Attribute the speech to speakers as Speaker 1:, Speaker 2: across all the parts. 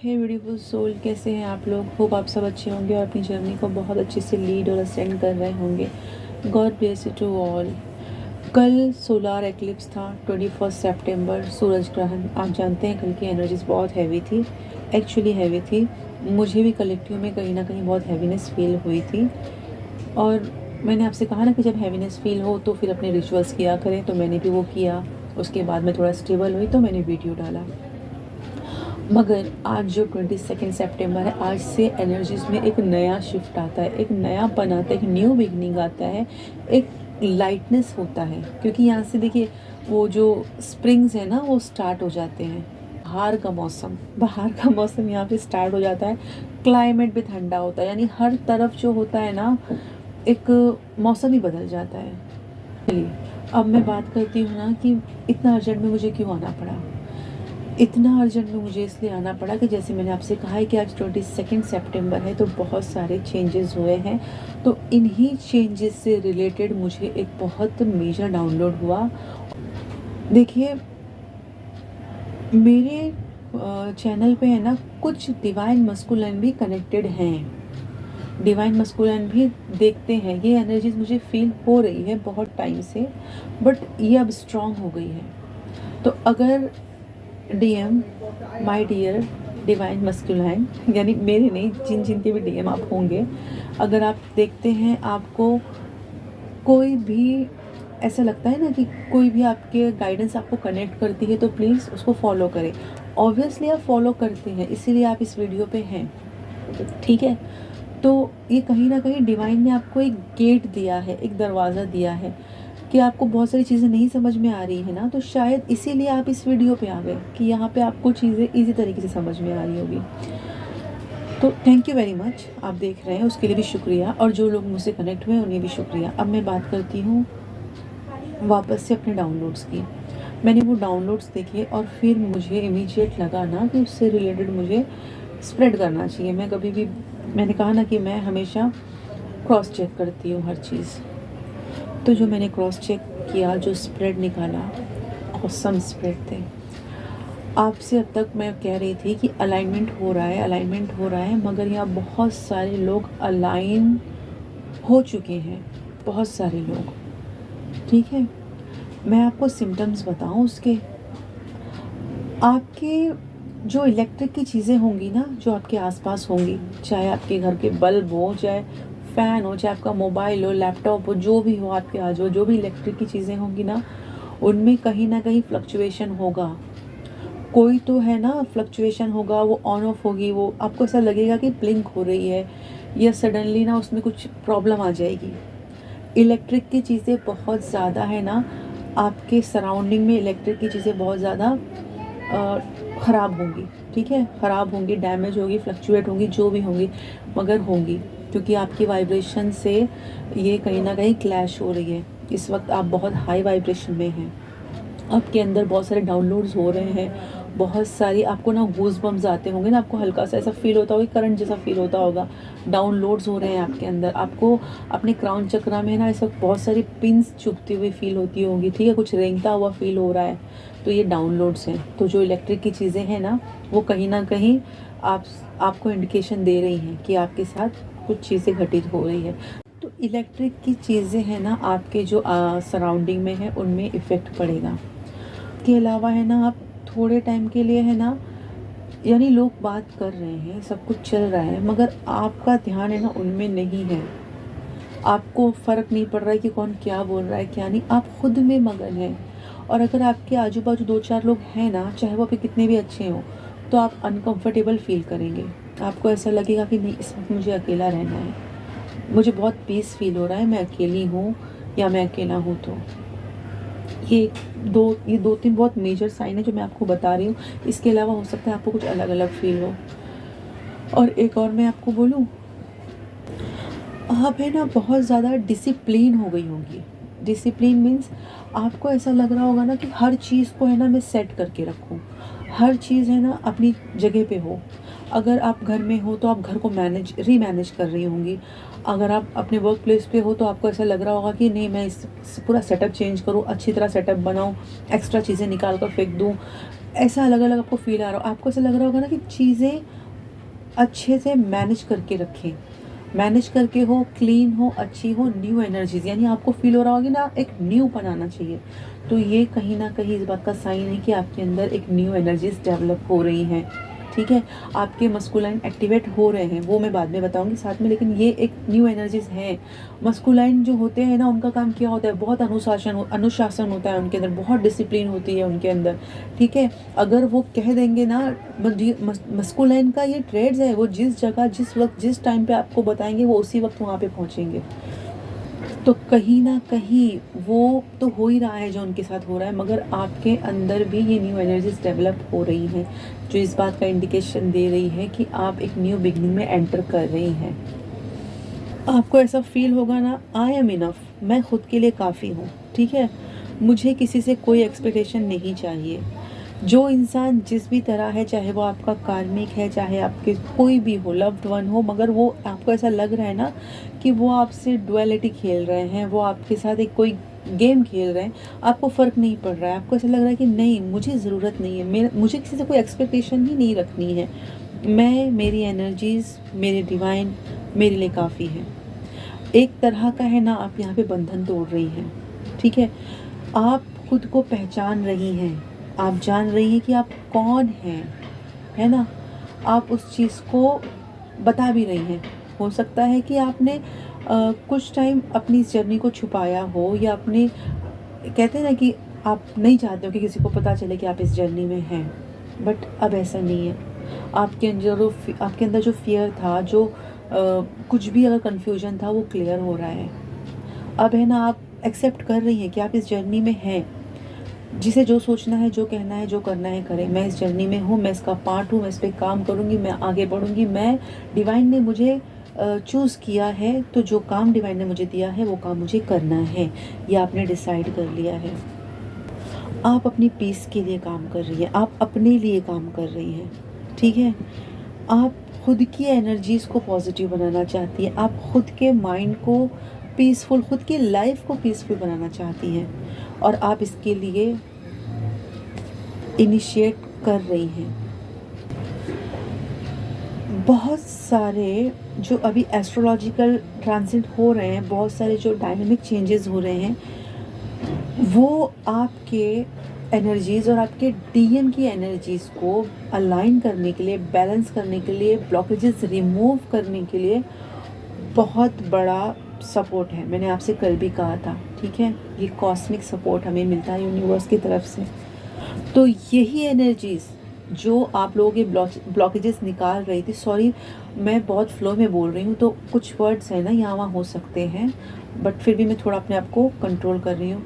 Speaker 1: हे beautiful soul, कैसे हैं आप लोग। होप आप सब अच्छे होंगे और अपनी जर्नी को बहुत अच्छे से लीड और असेंड कर रहे होंगे। God bless you to all. कल सोलार एक्लिप्स था 21 सितंबर, सूरज ग्रहण। आप जानते हैं कल की एनर्जीज बहुत हैवी थी, एक्चुअली हैवी थी। मुझे भी कलेक्टिव में कहीं ना कहीं बहुत हैवीनेस फील हुई थी। और मैंने आपसे कहा ना कि जब हैवीनेस फील हो तो फिर अपने रिचुअल्स किया करें, तो मैंने भी वो किया। उसके बाद मैं थोड़ा स्टेबल हुई तो मैंने वीडियो डाला। मगर आज जो 22 सितंबर है, आज से एनर्जीज में एक नया शिफ्ट आता है, एक नयापन आता है, एक न्यू बिगनिंग आता है, एक लाइटनेस होता है। क्योंकि यहाँ से देखिए वो जो स्प्रिंग्स है ना वो स्टार्ट हो जाते हैं। बाहर का मौसम यहाँ पे स्टार्ट हो जाता है। क्लाइमेट भी ठंडा होता है, यानी हर तरफ जो होता है ना एक मौसम ही बदल जाता है। चलिए अब मैं बात करती हूँ ना कि इतना अर्जेंट में मुझे क्यों आना पड़ा। इतना अर्जेंट में मुझे इसलिए आना पड़ा कि जैसे मैंने आपसे कहा है कि आज 22 सितंबर है, तो बहुत सारे चेंजेस हुए हैं। तो इन्हीं चेंजेस से रिलेटेड मुझे एक बहुत मेजर डाउनलोड हुआ। देखिए मेरे चैनल पे है ना कुछ डिवाइन मस्कुलिन भी कनेक्टेड हैं, डिवाइन मस्कुलिन भी देखते हैं। ये एनर्जीज मुझे फील हो रही है बहुत टाइम से, बट ये अब स्ट्रॉन्ग हो गई है। तो अगर DM my dear divine masculine, यानी मेरे नहीं, जिन जिन के भी डीएम आप होंगे, अगर आप देखते हैं आपको कोई भी ऐसा लगता है ना कि कोई भी आपके गाइडेंस आपको कनेक्ट करती है, तो प्लीज़ उसको फॉलो करें। ऑब्वियसली आप फॉलो करते हैं, इसीलिए आप इस वीडियो पे हैं, ठीक है। तो ये कहीं ना कहीं डिवाइन ने आपको एक गेट दिया है, एक दरवाज़ा दिया है कि आपको बहुत सारी चीज़ें नहीं समझ में आ रही है ना, तो शायद इसीलिए आप इस वीडियो पे आ गए कि यहाँ पे आपको चीज़ें इजी तरीके से समझ में आ रही होगी। तो थैंक यू वेरी मच, आप देख रहे हैं उसके लिए भी शुक्रिया, और जो लोग मुझसे कनेक्ट हुए उन्हें भी शुक्रिया। अब मैं बात करती हूँ वापस से अपने डाउनलोड्स की। मैंने वो डाउनलोड्स देखे और फिर मुझे इमीडिएट लगा ना कि उससे रिलेटेड मुझे स्प्रेड करना चाहिए। मैं कभी भी, मैंने कहा ना कि मैं हमेशा क्रॉस चेक करती हूँ हर चीज़। तो जो मैंने क्रॉस चेक किया, जो स्प्रेड निकाला, ऑसम स्प्रेड थे। आपसे अब तक मैं कह रही थी कि अलाइनमेंट हो रहा है, अलाइनमेंट हो रहा है, मगर यहाँ बहुत सारे लोग अलाइन हो चुके हैं, बहुत सारे लोग, ठीक है। मैं आपको सिम्टम्स बताऊँ उसके। आपके जो इलेक्ट्रिक की चीज़ें होंगी ना, जो आपके आसपास होंगी, चाहे आपके घर के बल्ब हो, चाहे फ़ैन हो, चाहे आपका मोबाइल हो, लैपटॉप हो, जो भी हो आपके आज हो, जो भी इलेक्ट्रिक की चीज़ें होंगी ना, उनमें कहीं ना कहीं फ्लक्चुएशन होगा। कोई तो है ना फ्लक्चुएशन होगा, वो ऑन ऑफ होगी, वो आपको ऐसा लगेगा कि ब्लिंक हो रही है, या सडनली ना उसमें कुछ प्रॉब्लम आ जाएगी। इलेक्ट्रिक की चीज़ें बहुत ज़्यादा है ना, आपके सराउंडिंग में इलेक्ट्रिक की चीज़ें बहुत ज़्यादा ख़राब होंगी, ठीक है, ख़राब होंगी, डैमेज होगी, फ्लक्चुएट होंगी, जो भी होंगी, मगर होंगी, क्योंकि आपकी वाइब्रेशन से ये कहीं ना कहीं क्लैश हो रही है। इस वक्त आप बहुत हाई वाइब्रेशन में हैं, आपके अंदर बहुत सारे डाउनलोड्स हो रहे हैं, बहुत सारी आपको ना गूज बम्स आते होंगे ना, आपको हल्का सा ऐसा फील होता होगा, करंट जैसा फील होता होगा। डाउनलोड्स हो रहे हैं आपके अंदर, आपको अपने क्राउन चक्रा में ना ऐसा बहुत सारी पिंस चुभती हुई फील होती होंगी, ठीक है, कुछ रेंगता हुआ फील हो रहा है, तो ये डाउनलोड्स हैं। तो जो इलेक्ट्रिक की चीज़ें हैं ना, वो कहीं ना कहीं आप आपको इंडिकेशन दे रही हैं कि आपके साथ कुछ चीज़ें घटित हो रही है। तो इलेक्ट्रिक की चीज़ें हैं ना, आपके जो सराउंडिंग में है उनमें इफ़ेक्ट पड़ेगा। के अलावा है ना, आप थोड़े टाइम के लिए है ना, यानी लोग बात कर रहे हैं, सब कुछ चल रहा है, मगर आपका ध्यान है ना उनमें नहीं है। आपको फ़र्क नहीं पड़ रहा है कि कौन क्या बोल रहा है क्या नहीं, आप खुद में मगन हैं। और अगर आपके आजू बाजू दो चार लोग हैं ना, चाहे वो भी कितने भी अच्छे हों, तो आप अनकंफर्टेबल फील करेंगे। आपको ऐसा लगेगा कि नहीं, इस वक्त मुझे अकेला रहना है, मुझे बहुत पीस फील हो रहा है, मैं अकेली हूँ या मैं अकेला हूँ। तो ये दो तीन बहुत मेजर साइन है जो मैं आपको बता रही हूँ। इसके अलावा हो सकता है आपको कुछ अलग अलग फील हो। और एक और मैं आपको बोलूँ, आप है ना बहुत ज़्यादा डिसिप्लिन हो गई होंगी। डिसिप्लिन मीन्स आपको ऐसा लग रहा होगा ना कि हर चीज़ को है ना मैं सेट करके रखूँ, हर चीज़ है ना अपनी जगह पे हो। अगर आप घर में हो तो आप घर को रीमैनेज कर रही होंगी। अगर आप अपने वर्क प्लेस पे हो तो आपको ऐसा लग रहा होगा कि नहीं, मैं इस पूरा सेटअप चेंज करूँ, अच्छी तरह सेटअप बनाऊँ, एक्स्ट्रा चीज़ें निकाल कर फेंक दूँ। ऐसा अलग अलग आपको फील आ रहा हो, आपको ऐसा लग रहा होगा ना कि चीज़ें अच्छे से मैनेज करके रखें। मैनेज करके हो, क्लीन हो, अच्छी हो, न्यू एनर्जीज़, यानी आपको फ़ील हो रहा होगा ना एक न्यू बनाना चाहिए। तो ये कहीं न कहीं इस बात का साइन है कि आपके अंदर एक न्यू एनर्जीज़ डेवलप हो रही हैं, ठीक है? आपके मस्कुलाइन एक्टिवेट हो रहे हैं, वो मैं बाद में बताऊँगी साथ में, लेकिन ये एक न्यू एनर्जीज़ हैं। मस्कुलाइन जो होते हैं ना, उनका काम क्या होता है, बहुत अनुशासन होता है उनके अंदर, बहुत डिसिप्लिन होती है उनके अंदर, ठीक है? अगर वो कह देंगे ना, मस्कुलाइन का ये ट्रेड्स है, वो जिस जगह, जिस वक़्त, जिस टाइम पे आपको बताएँगे, वो उसी वक़्त वहाँ पे पहुँचेंगे। तो कहीं न कहीं वो तो हो ही रहा है जो उनके साथ हो रहा है, मगर आपके अंदर भी ये न्यू एनर्जीज़ डेवलप हो रही हैं, जो इस बात का इंडिकेशन दे रही है कि आप एक न्यू बिगिनिंग में एंटर कर रही हैं। आपको ऐसा फ़ील होगा ना, आई एम इनफ, मैं खुद के लिए काफ़ी हूँ, ठीक है? मुझे किसी से कोई एक्सपेक्टेशन नहीं चाहिए। जो इंसान जिस भी तरह है, चाहे वो आपका कार्मिक है, चाहे आपके कोई भी हो, लव्ड वन हो, मगर वो आपको ऐसा लग रहा है ना कि वो आपसे डुअलिटी खेल रहे हैं, वो आपके साथ एक कोई गेम खेल रहे हैं, आपको फ़र्क नहीं पड़ रहा है, आपको ऐसा लग रहा है कि नहीं, मुझे ज़रूरत नहीं है, मुझे किसी से कोई एक्सपेक्टेशन ही नहीं रखनी है। मैं, मेरी एनर्जीज़, मेरे डिवाइन मेरे लिए काफ़ी है। एक तरह का है ना, आप यहाँ पे बंधन तोड़ रही हैं, ठीक है? आप खुद को पहचान रही हैं, आप जान रही हैं कि आप कौन हैं, है ना? आप उस चीज़ को बता भी रही हैं। हो सकता है कि आपने कुछ टाइम अपनी इस जर्नी को छुपाया हो, या अपने, कहते हैं ना कि आप नहीं चाहते हो कि किसी को पता चले कि आप इस जर्नी में हैं, बट अब ऐसा नहीं है। आपके अंदर जो फ़ियर था, जो कुछ भी अगर कन्फ्यूजन था, वो क्लियर हो रहा है। अब है ना, आप एक्सेप्ट कर रही हैं कि आप इस जर्नी में हैं। जिसे जो सोचना है, जो कहना है, जो करना है करे। मैं इस जर्नी में हूँ, मैं इसका पार्ट हूँ, मैं इस पे काम करूँगी, मैं आगे बढ़ूँगी। मैं, डिवाइन ने मुझे चूज़ किया है, तो जो काम डिवाइन ने मुझे दिया है, वो काम मुझे करना है। ये आपने डिसाइड कर लिया है। आप अपनी पीस के लिए काम कर रही हैं, आप अपने लिए काम कर रही हैं, ठीक है? आप खुद की एनर्जीज़ को पॉजिटिव बनाना चाहती हैं, आप खुद के माइंड को पीसफुल, खुद की लाइफ को पीसफुल बनाना चाहती हैं, और आप इसके लिए इनिशिएट कर रही हैं। बहुत सारे जो अभी एस्ट्रोलॉजिकल ट्रांजिट हो रहे हैं, बहुत सारे जो डायनामिक चेंजेस हो रहे हैं, वो आपके एनर्जीज़ और आपके डीएम की एनर्जीज़ को अलाइन करने के लिए, बैलेंस करने के लिए, ब्लॉकेजेस रिमूव करने के लिए बहुत बड़ा सपोर्ट है। मैंने आपसे कल भी कहा था, ठीक है? ये कॉस्मिक सपोर्ट हमें मिलता है यूनिवर्स की तरफ से। तो यही एनर्जीज़ जो आप लोगों के ब्लॉकेजेस निकाल रही थी, सॉरी मैं बहुत फ्लो में बोल रही हूँ, तो कुछ वर्ड्स हैं ना यहाँ वहाँ हो सकते हैं, बट फिर भी मैं थोड़ा अपने आप को कंट्रोल कर रही हूँ।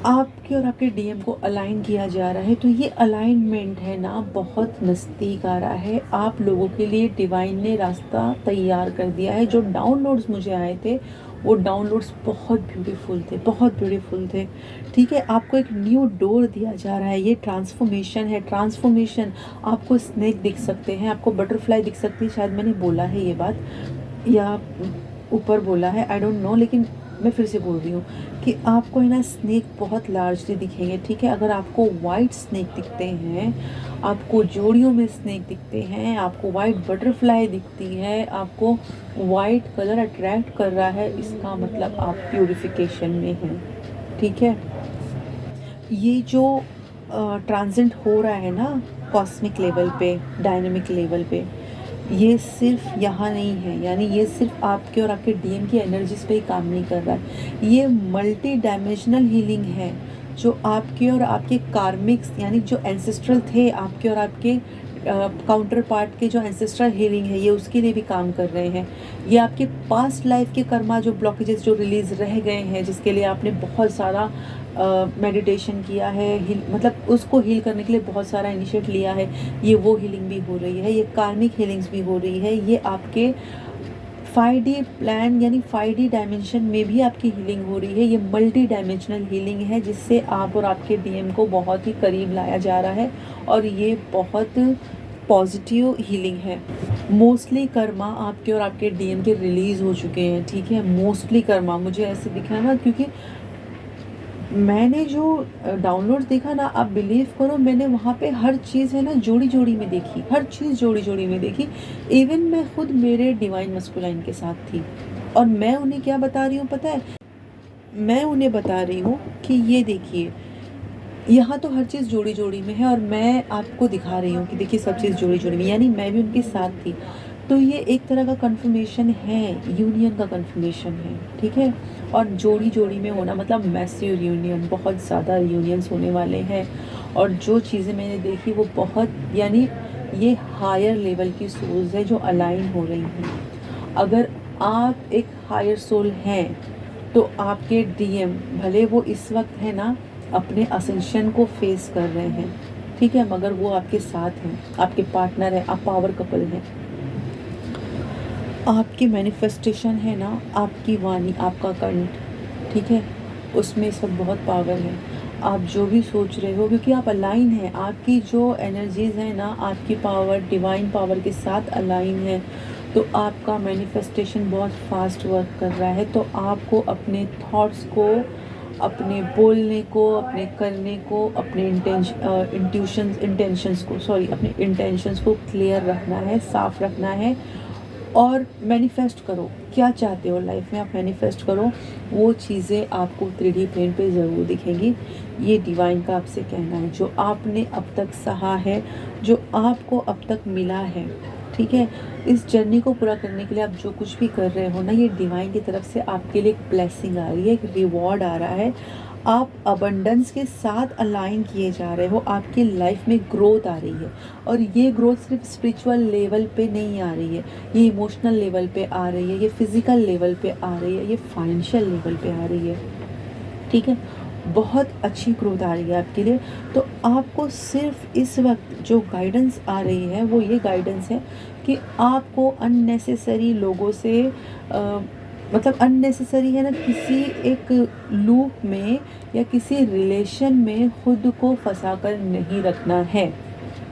Speaker 1: आपके और आपके डीएम को अलाइन किया जा रहा है, तो ये अलाइनमेंट है ना, बहुत नज़दीक आ रहा है। आप लोगों के लिए डिवाइन ने रास्ता तैयार कर दिया है। जो डाउनलोड्स मुझे आए थे, वो डाउनलोड्स बहुत ब्यूटीफुल थे, बहुत ब्यूटीफुल थे, ठीक है? आपको एक न्यू डोर दिया जा रहा है। ये ट्रांसफॉर्मेशन है, ट्रांसफॉर्मेशन। आपको स्नेक दिख सकते हैं, आपको बटरफ्लाई दिख सकती है, शायद मैंने बोला है ये बात, या ऊपर बोला है, आई डोंट नो, लेकिन मैं फिर से बोल रही हूँ कि आपको है ना स्नेक बहुत लार्जली दिखेंगे, ठीक है? अगर आपको वाइट स्नेक दिखते हैं, आपको जोड़ियों में स्नेक दिखते हैं, आपको वाइट बटरफ्लाई दिखती है, आपको वाइट कलर अट्रैक्ट कर रहा है, इसका मतलब आप प्यूरिफिकेशन में हैं, ठीक है? ये जो ट्रांजिट हो रहा है ना, कॉस्मिक लेवल पे, डायनामिक लेवल पे, ये सिर्फ यहाँ नहीं है, यानी ये सिर्फ आपके और आपके डीएम की एनर्जीज पे ही काम नहीं कर रहा है। ये मल्टी डायमेंशनल हीलिंग है, जो आपके और आपके कार्मिक्स, यानी जो एंसेस्ट्रल थे आपके और आपके काउंटर पार्ट के, जो एंसेस्ट्रल हीलिंग है, ये उसके लिए भी काम कर रहे हैं। ये आपके पास्ट लाइफ के कर्मा, जो ब्लॉकेजेस जो रिलीज़ रह गए हैं, जिसके लिए आपने बहुत सारा मेडिटेशन किया है, मतलब उसको हील करने के लिए बहुत सारा इनिशिएट लिया है, ये वो हीलिंग भी हो रही है। ये कार्मिक हीलिंग्स भी हो रही है। ये आपके 5D प्लान, यानी 5D डायमेंशन में भी आपकी हीलिंग हो रही है। ये मल्टी डायमेंशनल हीलिंग है, जिससे आप और आपके डीएम को बहुत ही करीब लाया जा रहा है, और ये बहुत पॉजिटिव हीलिंग है। मोस्टली कर्मा आपके और आपके डीएम के रिलीज़ हो चुके हैं, ठीक है? मोस्टली कर्मा मुझे ऐसे दिख रहा है ना, क्योंकि मैंने जो डाउनलोड्स देखा ना, आप बिलीव करो, मैंने वहाँ पे हर चीज़ है ना जोड़ी जोड़ी में देखी, हर चीज़ जोड़ी जोड़ी में देखी। इवन मैं खुद मेरे डिवाइन मस्कुलाइन के साथ थी, और मैं उन्हें क्या बता रही हूँ पता है, मैं उन्हें बता रही हूँ कि ये देखिए, यहाँ तो हर चीज़ जोड़ी जोड़ी में है, और मैं आपको दिखा रही हूँ कि देखिए सब चीज़ जोड़ी जोड़ी में, यानी मैं भी उनके साथ थी। तो ये एक तरह का कन्फर्मेशन है, यूनियन का कन्फर्मेशन है, ठीक है। और जोड़ी जोड़ी में होना मतलब मैसिव यूनियन, बहुत ज़्यादा यूनियंस होने वाले हैं। और जो चीज़ें मैंने देखी वो बहुत, यानी ये हायर लेवल की सोल्स है जो अलाइन हो रही हैं। अगर आप एक हायर सोल हैं तो आपके डीएम भले वो इस वक्त है ना अपने असेंशन को फेस कर रहे हैं, ठीक है, मगर वो आपके साथ हैं, आपके पार्टनर है, आप पावर कपल हैं। आपकी मैनिफेस्टेशन है ना, आपकी वाणी, आपका कंठ, ठीक है, उसमें इस वक्त बहुत पावर है। आप जो भी सोच रहे हो, क्योंकि आप अलाइन हैं, आपकी जो एनर्जीज़ हैं ना, आपकी पावर डिवाइन पावर के साथ अलाइन है, तो आपका मैनिफेस्टेशन बहुत फास्ट वर्क कर रहा है। तो आपको अपने थॉट्स को, अपने बोलने को, अपने करने को, अपने अपने इंटेंशंस को क्लियर रखना है, साफ रखना है। और मैनिफेस्ट करो, क्या चाहते हो लाइफ में आप मैनिफेस्ट करो, वो चीज़ें आपको 3D प्लेन पे ज़रूर दिखेंगी। ये डिवाइन का आपसे कहना है, जो आपने अब तक सहा है, जो आपको अब तक मिला है, ठीक है। इस जर्नी को पूरा करने के लिए आप जो कुछ भी कर रहे हो ना, ये डिवाइन की तरफ से आपके लिए एक ब्लेसिंग आ रही है, एक रिवॉर्ड आ रहा है। आप अबंडेंस के साथ अलाइन किए जा रहे हो, आपकी लाइफ में ग्रोथ आ रही है। और ये ग्रोथ सिर्फ स्पिरिचुअल लेवल पे नहीं आ रही है, ये इमोशनल लेवल पे आ रही है, ये फिज़िकल लेवल पे आ रही है, ये फाइनेंशियल लेवल पे आ रही है, ठीक है। बहुत अच्छी ग्रोथ आ रही है आपके लिए। तो आपको सिर्फ इस वक्त जो गाइडेंस आ रही है वो ये गाइडेंस है कि आपको अननेसेसरी लोगों से मतलब अननेसेसरी है ना, किसी एक लूप में या किसी रिलेशन में खुद को फंसा कर नहीं रखना है,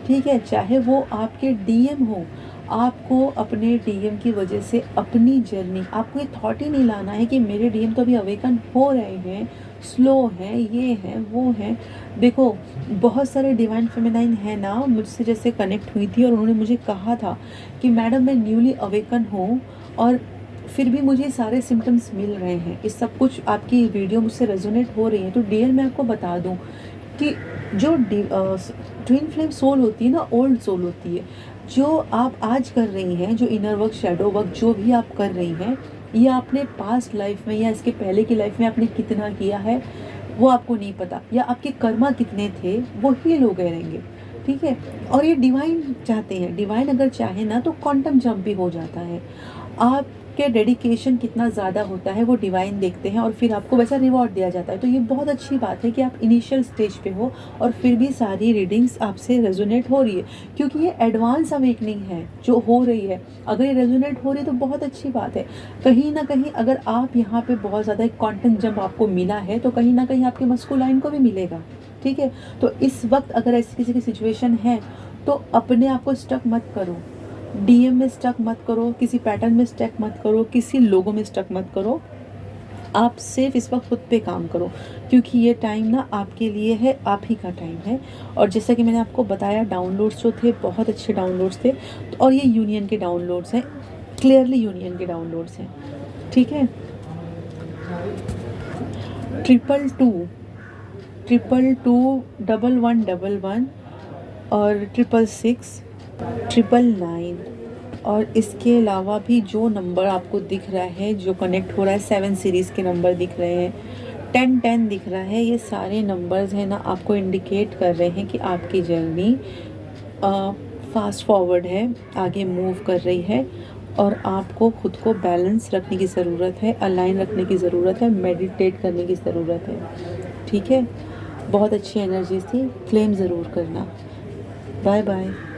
Speaker 1: ठीक है। चाहे वो आपके डीएम हो, आपको अपने डीएम की वजह से अपनी जर्नी, आपको ये थॉट ही नहीं लाना है कि मेरे डीएम तो अभी अवेकन हो रहे हैं, स्लो हैं, ये हैं, वो हैं। देखो, बहुत सारे डिवाइन फेमिनाइन है ना मुझसे जैसे कनेक्ट हुई थी, और उन्होंने मुझे कहा था कि मैडम मैं न्यूली अवेकन हूँ, और फिर भी मुझे सारे सिम्टम्स मिल रहे हैं, ये सब कुछ आपकी वीडियो मुझसे रेजोनेट हो रही है। तो डियर मैं आपको बता दूँ कि जो ट्विन फ्लेम सोल होती है ना, ओल्ड सोल होती है, जो आप आज कर रही हैं, जो इनर वर्क, शैडो वर्क जो भी आप कर रही हैं, ये आपने पास्ट लाइफ में या इसके पहले की लाइफ में आपने कितना किया है वो आपको नहीं पता, या आपके कर्मा कितने थे वो हील हो गए रहेंगे, ठीक है। और ये डिवाइन चाहते हैं, डिवाइन अगर चाहे ना तो क्वांटम जंप भी हो जाता है। आपके डेडिकेशन कितना ज़्यादा होता है वो डिवाइन देखते हैं, और फिर आपको वैसा रिवॉर्ड दिया जाता है। तो ये बहुत अच्छी बात है कि आप इनिशियल स्टेज पे हो और फिर भी सारी रीडिंग्स आपसे रेजोनेट हो रही है, क्योंकि ये एडवांस अवेकनिंग है जो हो रही है। अगर ये रेजोनेट हो रही है तो बहुत अच्छी बात है। कहीं ना कहीं अगर आप यहाँ पे बहुत ज़्यादा एक क्वांटम जंप आपको मिला है, तो कहीं ना कहीं आपके मस्कुलाइन को भी मिलेगा, ठीक है। तो इस वक्त अगर ऐसी किसी की सिचुएशन है तो अपने आप को स्टक मत करो, डीएम में स्टक मत करो, किसी पैटर्न में स्टक मत करो, किसी लोगों में स्टक मत करो। आप सिर्फ इस वक्त खुद पे काम करो, क्योंकि ये टाइम ना आपके लिए है, आप ही का टाइम है। और जैसा कि मैंने आपको बताया, डाउनलोड्स जो थे बहुत अच्छे डाउनलोड्स थे, और ये यूनियन के डाउनलोड्स हैं, क्लियरली यूनियन के डाउनलोड्स हैं, ठीक है। 222 222 1111 और 666 999। और इसके अलावा भी जो नंबर आपको दिख रहा है, जो कनेक्ट हो रहा है, 7 सीरीज़ के नंबर दिख रहे हैं, 1010 दिख रहा है, ये सारे नंबर्स हैं ना आपको इंडिकेट कर रहे हैं कि आपकी जर्नी फास्ट फॉरवर्ड है, आगे मूव कर रही है। और आपको खुद को बैलेंस रखने की ज़रूरत है, अलाइन रखने की ज़रूरत है, मेडिटेट करने की ज़रूरत है, ठीक है। बहुत अच्छी एनर्जीज थी, क्लेम ज़रूर करना। Bye bye.